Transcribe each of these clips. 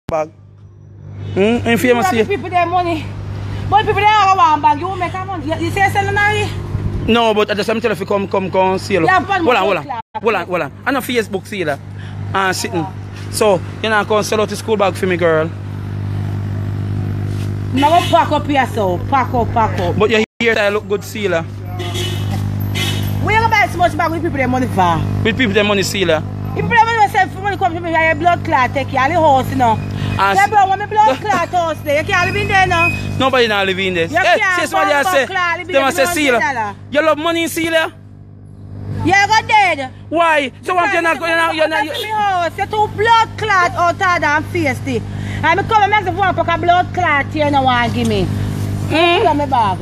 bag. In famous here. People their money. But people they have one bag, you make a money. You say salary? No, but I just am telling you come see you. Hold on. I'm not Facebook see that. Sitting. So, you know, come sell out the school bag for me, girl. Now pack up here, so pack up. But your hair I look good, sealer. We don't buy so much bag with people their money for. With people their money, sealer. If people don't sell for money come to me, your blood clot take you all the house, you know. Yeah, bro, when my blood clot house there, you can't live in there now. Nobody not live in there. Hey, see what they say. They must say sealer. You love money in sealer? Yeah, I got dead. Why? So what you're not going you're too blood clot out than feisty. I'm coming make the one pack a blood clot here no one give me. Come me bag.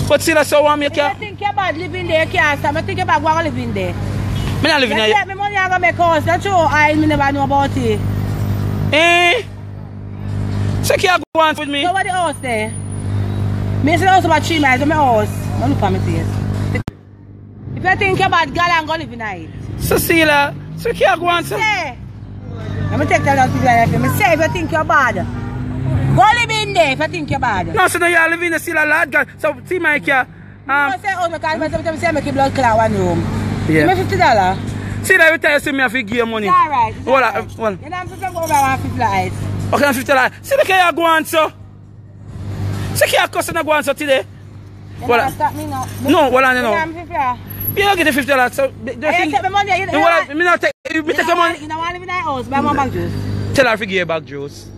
But still so want me can. I think you're bad living there, can't stop. I think you're bad going to live in there. Me not living there. My money I'm gonna make house. That's true. I never know about it. So can go on with me? So what the house there? Me say the house about 3 miles from my house. Don't look at me face. If you think you're bad, girl, I'm gonna live in it. Cecilia, so can go on, sir? Let me take that out to you. Me say if you think you're bad, go live in there if you think you're bad. No, so now you're living in the Cecilia, lad, girl. So see my car. I say, oh, because I say I make a blood clot one room. Yeah. Give me $50. See that every time you see me, I have to give you money. It's alright. Hold on. You know, I'm supposed to go over $150. Okay, $50. See the car you go on, so. See the car customer go on, so today. You don't stop me now. No, hold on, you know. You don't get the $50, so. You take my money. Me not take. Me take your money. You don't want to live in that house. Buy my bag juice. Tell her to give you bag juice.